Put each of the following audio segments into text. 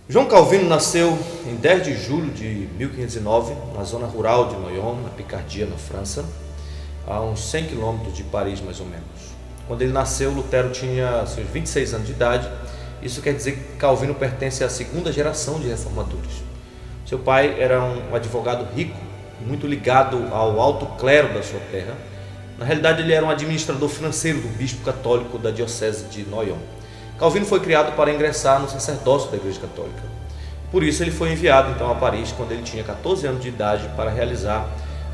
João Calvino nasceu em 10 de julho de 1509, na zona rural de Noyon, na Picardia, na França, a uns 100 quilômetros de Paris, mais ou menos. Quando ele nasceu, Lutero tinha seus 26 anos de idade. Isso quer dizer que Calvino pertence à segunda geração de reformadores. Seu pai era um advogado rico, muito ligado ao alto clero da sua terra. Na realidade, ele era um administrador financeiro do bispo católico da diocese de Noyon. Calvino foi criado para ingressar no sacerdócio da Igreja Católica. Por isso, ele foi enviado então a Paris quando ele tinha 14 anos de idade para realizar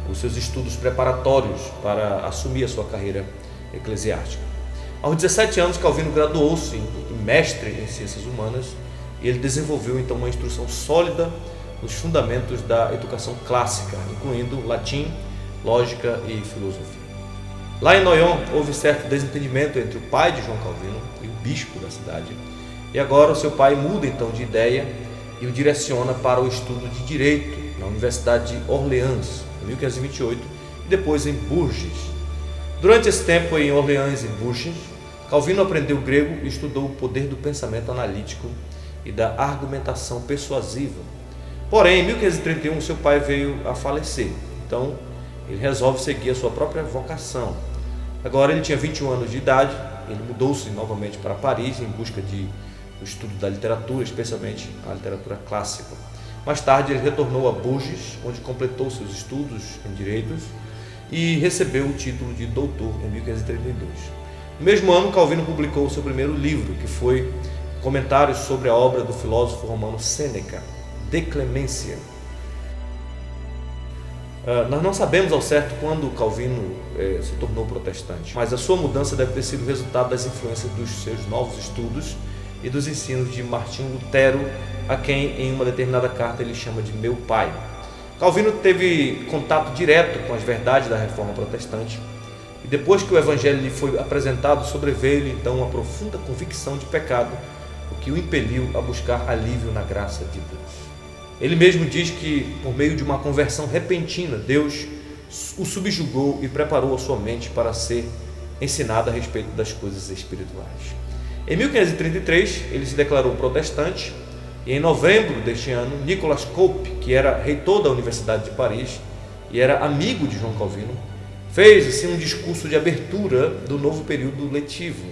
os seus estudos preparatórios para assumir a sua carreira eclesiástica. Aos 17 anos, Calvino graduou-se em mestre em ciências humanas e ele desenvolveu então uma instrução sólida nos fundamentos da educação clássica, incluindo latim, lógica e filosofia. Lá em Noyon, houve certo desentendimento entre o pai de João Calvino e o bispo da cidade, e agora o seu pai muda então de ideia e o direciona para o estudo de Direito na Universidade de Orleans, em 1528, e depois em Bourges. Durante esse tempo em Orleans e Bourges, Calvino aprendeu grego e estudou o poder do pensamento analítico e da argumentação persuasiva. Porém, em 1531, seu pai veio a falecer, então ele resolve seguir a sua própria vocação. Agora ele tinha 21 anos de idade, ele mudou-se novamente para Paris em busca do estudo da literatura, especialmente a literatura clássica. Mais tarde ele retornou a Bourges, onde completou seus estudos em direitos e recebeu o título de doutor em 1532. No mesmo ano, Calvino publicou o seu primeiro livro, que foi Comentários sobre a obra do filósofo romano Sêneca, De Clemência. Nós não sabemos ao certo quando Calvino se tornou protestante, mas a sua mudança deve ter sido resultado das influências dos seus novos estudos e dos ensinos de Martinho Lutero, a quem em uma determinada carta ele chama de meu pai. Calvino teve contato direto com as verdades da reforma protestante e depois que o evangelho lhe foi apresentado, sobreveio-lhe então uma profunda convicção de pecado, o que o impeliu a buscar alívio na graça de Deus. Ele mesmo diz que, por meio de uma conversão repentina, Deus o subjugou e preparou a sua mente para ser ensinado a respeito das coisas espirituais. Em 1533, ele se declarou protestante e, em novembro deste ano, Nicolas Cope, que era reitor da Universidade de Paris e era amigo de João Calvino, fez assim um discurso de abertura do novo período letivo.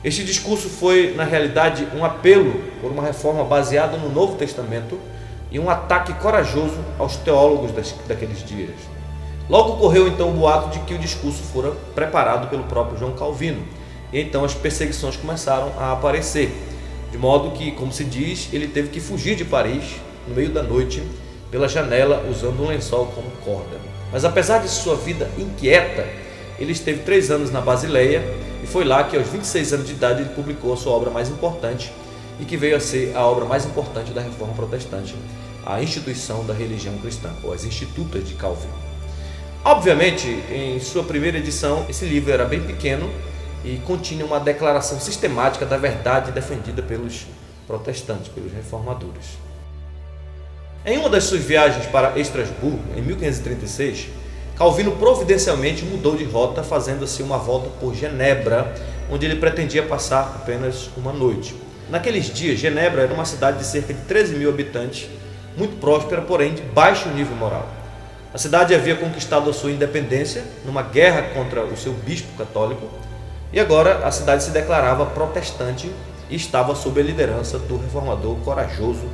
Este discurso foi, na realidade, um apelo por uma reforma baseada no Novo Testamento e um ataque corajoso aos teólogos daqueles dias. Logo correu então o boato de que o discurso fora preparado pelo próprio João Calvino, e então as perseguições começaram a aparecer, de modo que, como se diz, ele teve que fugir de Paris no meio da noite pela janela usando um lençol como corda. Mas apesar de sua vida inquieta, ele esteve 3 anos na Basileia e foi lá que aos 26 anos de idade ele publicou a sua obra mais importante e que veio a ser a obra mais importante da Reforma Protestante, a Instituição da Religião Cristã, ou as Institutas de Calvino. Obviamente, em sua primeira edição, esse livro era bem pequeno e continha uma declaração sistemática da verdade defendida pelos protestantes, pelos reformadores. Em uma das suas viagens para Estrasburgo, em 1536, Calvino providencialmente mudou de rota, fazendo assim uma volta por Genebra, onde ele pretendia passar apenas uma noite. Naqueles dias, Genebra era uma cidade de cerca de 13 mil habitantes, muito próspera, porém de baixo nível moral. A cidade havia conquistado a sua independência numa guerra contra o seu bispo católico, e agora a cidade se declarava protestante e estava sob a liderança do reformador corajoso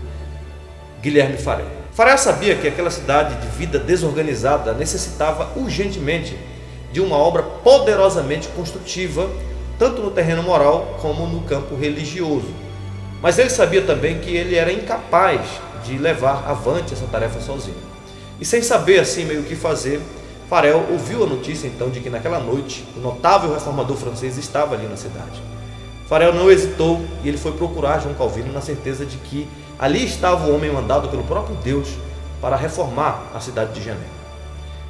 Guilherme Farel. Farel sabia que aquela cidade de vida desorganizada necessitava urgentemente de uma obra poderosamente construtiva, tanto no terreno moral como no campo religioso. Mas ele sabia também que ele era incapaz de levar avante essa tarefa sozinho. E sem saber assim meio o que fazer, Farel ouviu a notícia então de que naquela noite o notável reformador francês estava ali na cidade. Farel não hesitou e ele foi procurar João Calvino na certeza de que ali estava o homem mandado pelo próprio Deus para reformar a cidade de Genebra.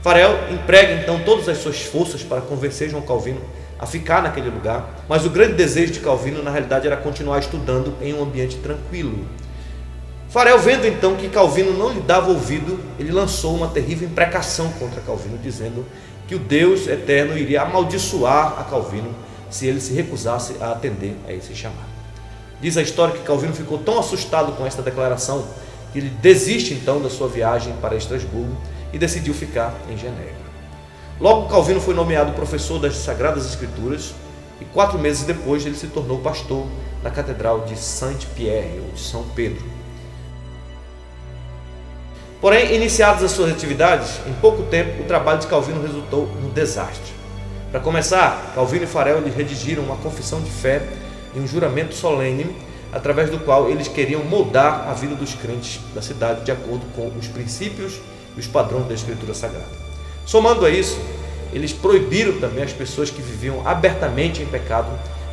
Farel emprega então todas as suas forças para convencer João Calvino a ficar naquele lugar, mas o grande desejo de Calvino na realidade era continuar estudando em um ambiente tranquilo. Farel, vendo então que Calvino não lhe dava ouvido, ele lançou uma terrível imprecação contra Calvino, dizendo que o Deus eterno iria amaldiçoar a Calvino se ele se recusasse a atender a esse chamado. Diz a história que Calvino ficou tão assustado com esta declaração que ele desiste então da sua viagem para Estrasburgo e decidiu ficar em Genebra. Logo, Calvino foi nomeado professor das Sagradas Escrituras e 4 meses depois ele se tornou pastor na Catedral de Saint-Pierre, ou de São Pedro. Porém, iniciadas as suas atividades, em pouco tempo o trabalho de Calvino resultou num desastre. Para começar, Calvino e Farel redigiram uma confissão de fé e um juramento solene, através do qual eles queriam moldar a vida dos crentes da cidade de acordo com os princípios e os padrões da Escritura Sagrada. Somando a isso, eles proibiram também as pessoas que viviam abertamente em pecado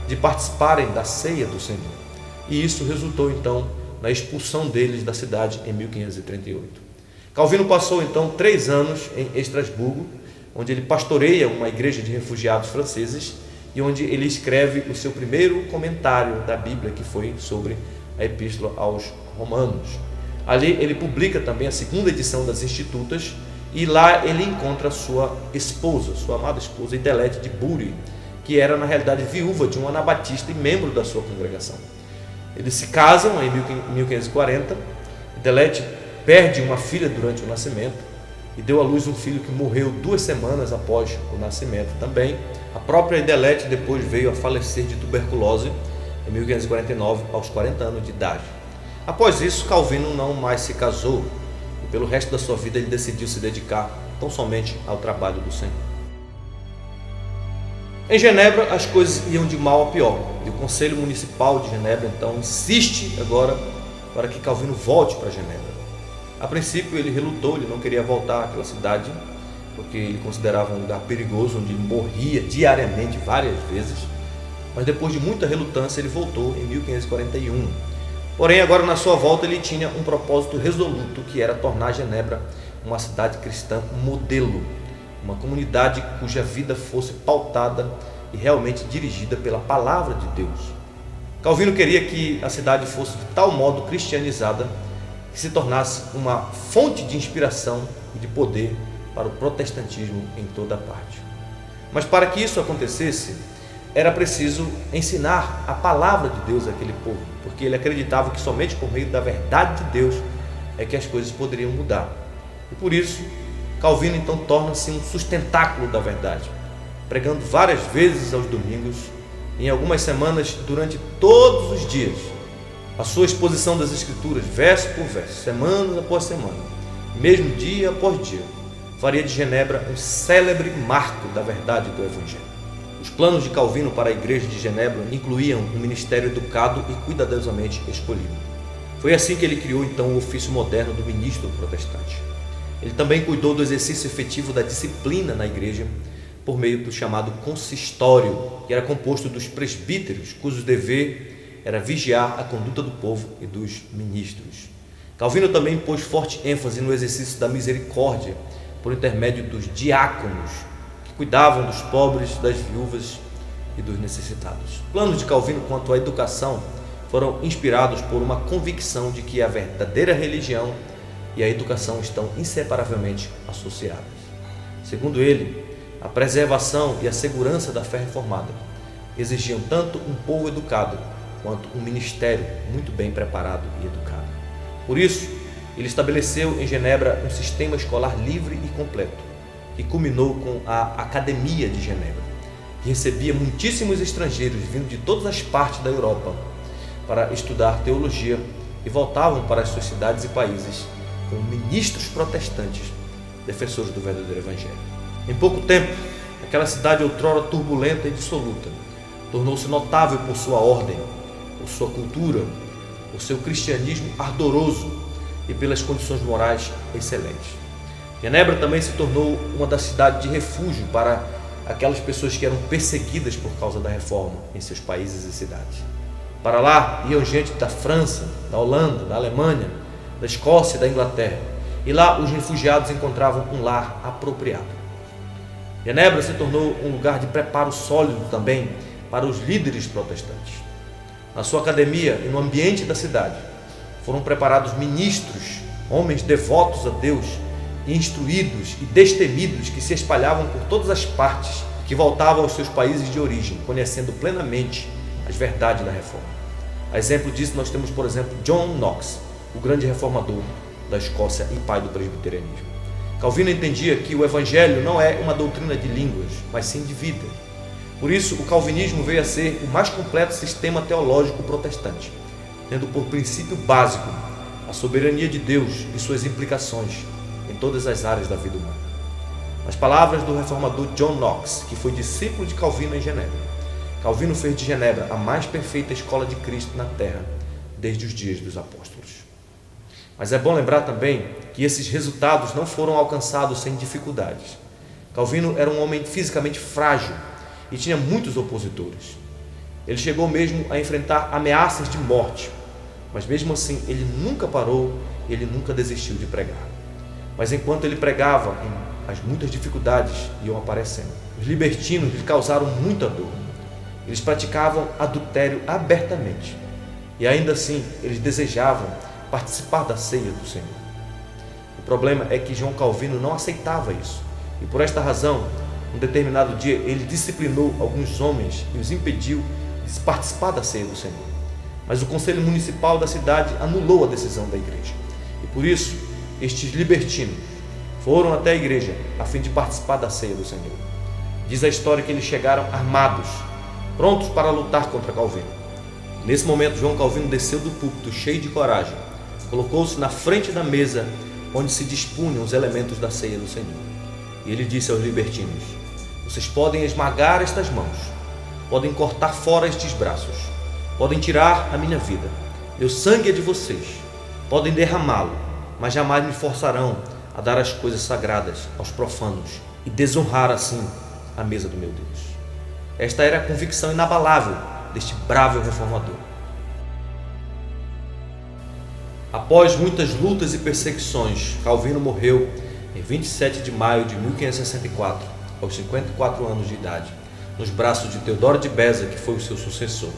de participarem da ceia do Senhor. E isso resultou então na expulsão deles da cidade em 1538. Calvino passou então 3 anos em Estrasburgo, onde ele pastoreia uma igreja de refugiados franceses e onde ele escreve o seu primeiro comentário da Bíblia, que foi sobre a Epístola aos Romanos. Ali ele publica também a 2ª edição das Institutas e lá ele encontra sua esposa, sua amada esposa Idelete de Bury, que era na realidade viúva de um anabatista e membro da sua congregação. Eles se casam em 1540, Idelete perde uma filha durante o nascimento e deu à luz um filho que morreu 2 semanas após o nascimento também. A própria Idelete depois veio a falecer de tuberculose em 1549, aos 40 anos de idade. Após isso, Calvino não mais se casou e pelo resto da sua vida ele decidiu se dedicar tão somente ao trabalho do Senhor. Em Genebra as coisas iam de mal a pior e o Conselho Municipal de Genebra então insiste agora para que Calvino volte para Genebra. A princípio ele relutou, ele não queria voltar àquela cidade porque ele considerava um lugar perigoso onde ele morria diariamente várias vezes, mas depois de muita relutância ele voltou em 1541. Porém, agora na sua volta ele tinha um propósito resoluto, que era tornar Genebra uma cidade cristã modelo, uma comunidade cuja vida fosse pautada e realmente dirigida pela palavra de Deus. Calvino queria que a cidade fosse de tal modo cristianizada que se tornasse uma fonte de inspiração e de poder para o protestantismo em toda parte. Mas para que isso acontecesse, era preciso ensinar a palavra de Deus àquele povo, porque ele acreditava que somente por meio da verdade de Deus é que as coisas poderiam mudar. E por isso, Calvino então torna-se um sustentáculo da verdade, pregando várias vezes aos domingos, em algumas semanas, durante todos os dias, a sua exposição das Escrituras, verso por verso, semana após semana, mesmo dia após dia, faria de Genebra um célebre marco da verdade do Evangelho. Os planos de Calvino para a igreja de Genebra incluíam um ministério educado e cuidadosamente escolhido. Foi assim que ele criou então o ofício moderno do ministro protestante. Ele também cuidou do exercício efetivo da disciplina na igreja por meio do chamado consistório, que era composto dos presbíteros, cujo dever era vigiar a conduta do povo e dos ministros. Calvino também pôs forte ênfase no exercício da misericórdia por intermédio dos diáconos, que cuidavam dos pobres, das viúvas e dos necessitados. Os planos de Calvino quanto à educação foram inspirados por uma convicção de que a verdadeira religião e a educação estão inseparavelmente associadas. Segundo ele, a preservação e a segurança da fé reformada exigiam tanto um povo educado quanto um ministério muito bem preparado e educado. Por isso, ele estabeleceu em Genebra um sistema escolar livre e completo, que culminou com a Academia de Genebra, que recebia muitíssimos estrangeiros vindo de todas as partes da Europa para estudar teologia e voltavam para as suas cidades e países como ministros protestantes, defensores do verdadeiro Evangelho. Em pouco tempo, aquela cidade outrora turbulenta e dissoluta tornou-se notável por sua ordem, por sua cultura, por seu cristianismo ardoroso e pelas condições morais excelentes. Genebra também se tornou uma das cidades de refúgio para aquelas pessoas que eram perseguidas por causa da reforma em seus países e cidades. Para lá iam gente da França, da Holanda, da Alemanha, da Escócia e da Inglaterra, e lá os refugiados encontravam um lar apropriado. Genebra se tornou um lugar de preparo sólido também para os líderes protestantes. Na sua academia e no ambiente da cidade foram preparados ministros, homens devotos a Deus, instruídos e destemidos, que se espalhavam por todas as partes, que voltavam aos seus países de origem, conhecendo plenamente as verdades da reforma. A exemplo disso, nós temos, por exemplo, John Knox, o grande reformador da Escócia e pai do presbiterianismo. Calvino entendia que o evangelho não é uma doutrina de línguas, mas sim de vida. Por isso, o calvinismo veio a ser o mais completo sistema teológico protestante, tendo por princípio básico a soberania de Deus e suas implicações em todas as áreas da vida humana. Nas palavras do reformador John Knox, que foi discípulo de Calvino em Genebra, Calvino fez de Genebra a mais perfeita escola de Cristo na Terra desde os dias dos apóstolos. Mas é bom lembrar também que esses resultados não foram alcançados sem dificuldades. Calvino era um homem fisicamente frágil e tinha muitos opositores. Ele chegou mesmo a enfrentar ameaças de morte, mas mesmo assim ele nunca parou, ele nunca desistiu de pregar. Mas enquanto ele pregava, as muitas dificuldades iam aparecendo. Os libertinos lhe causaram muita dor. Eles praticavam adultério abertamente e ainda assim eles desejavam participar da ceia do Senhor. O problema é que João Calvino não aceitava isso e por esta razão, um determinado dia, ele disciplinou alguns homens e os impediu de participar da ceia do Senhor. Mas o conselho municipal da cidade anulou a decisão da igreja e por isso estes libertinos foram até a igreja a fim de participar da ceia do Senhor. Diz a história que eles chegaram armados, prontos para lutar contra Calvino. Nesse momento, João Calvino desceu do púlpito cheio de coragem, colocou-se na frente da mesa onde se dispunham os elementos da ceia do Senhor. E ele disse aos libertinos: vocês podem esmagar estas mãos, podem cortar fora estes braços, podem tirar a minha vida, meu sangue é de vocês, podem derramá-lo, mas jamais me forçarão a dar as coisas sagradas aos profanos e desonrar assim a mesa do meu Deus. Esta era a convicção inabalável deste bravo reformador. Após muitas lutas e perseguições, Calvino morreu em 27 de maio de 1564, aos 54 anos de idade, nos braços de Teodoro de Beza, que foi o seu sucessor.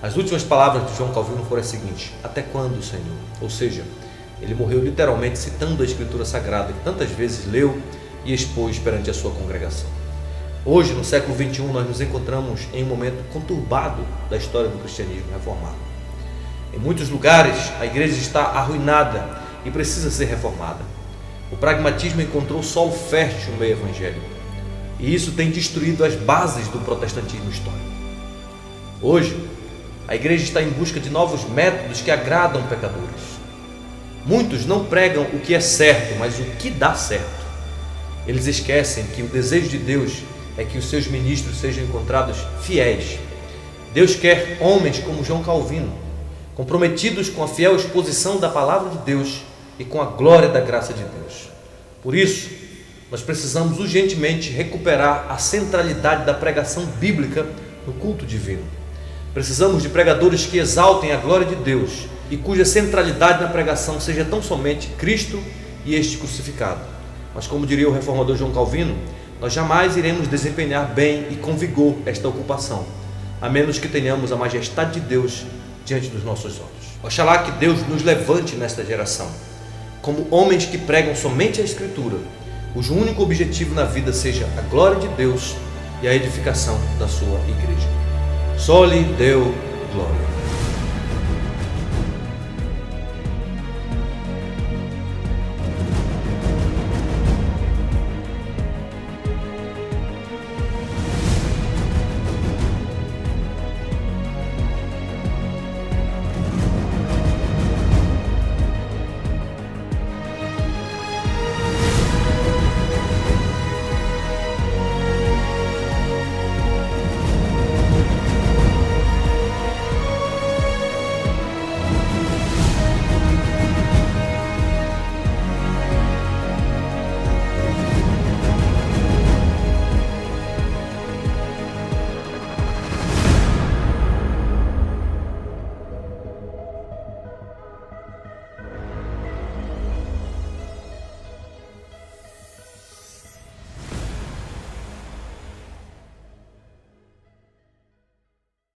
As últimas palavras de João Calvino foram as seguintes: até quando, Senhor? Ou seja, ele morreu literalmente citando a Escritura Sagrada, que tantas vezes leu e expôs perante a sua congregação. Hoje, no século XXI, nós nos encontramos em um momento conturbado da história do cristianismo reformado. Em muitos lugares, a igreja está arruinada e precisa ser reformada. O pragmatismo encontrou solo fértil no meio evangélico, e isso tem destruído as bases do protestantismo histórico. Hoje, a igreja está em busca de novos métodos que agradam pecadores. Muitos não pregam o que é certo, mas o que dá certo. Eles esquecem que o desejo de Deus é que os seus ministros sejam encontrados fiéis. Deus quer homens como João Calvino, comprometidos com a fiel exposição da palavra de Deus e com a glória da graça de Deus. Por isso, nós precisamos urgentemente recuperar a centralidade da pregação bíblica no culto divino. Precisamos de pregadores que exaltem a glória de Deus e cuja centralidade na pregação seja tão somente Cristo e este crucificado. Mas como diria o reformador João Calvino, nós jamais iremos desempenhar bem e com vigor esta ocupação, a menos que tenhamos a majestade de Deus diante dos nossos olhos. Oxalá que Deus nos levante nesta geração, como homens que pregam somente a Escritura, cujo único objetivo na vida seja a glória de Deus e a edificação da sua igreja. Só lhe deu glória.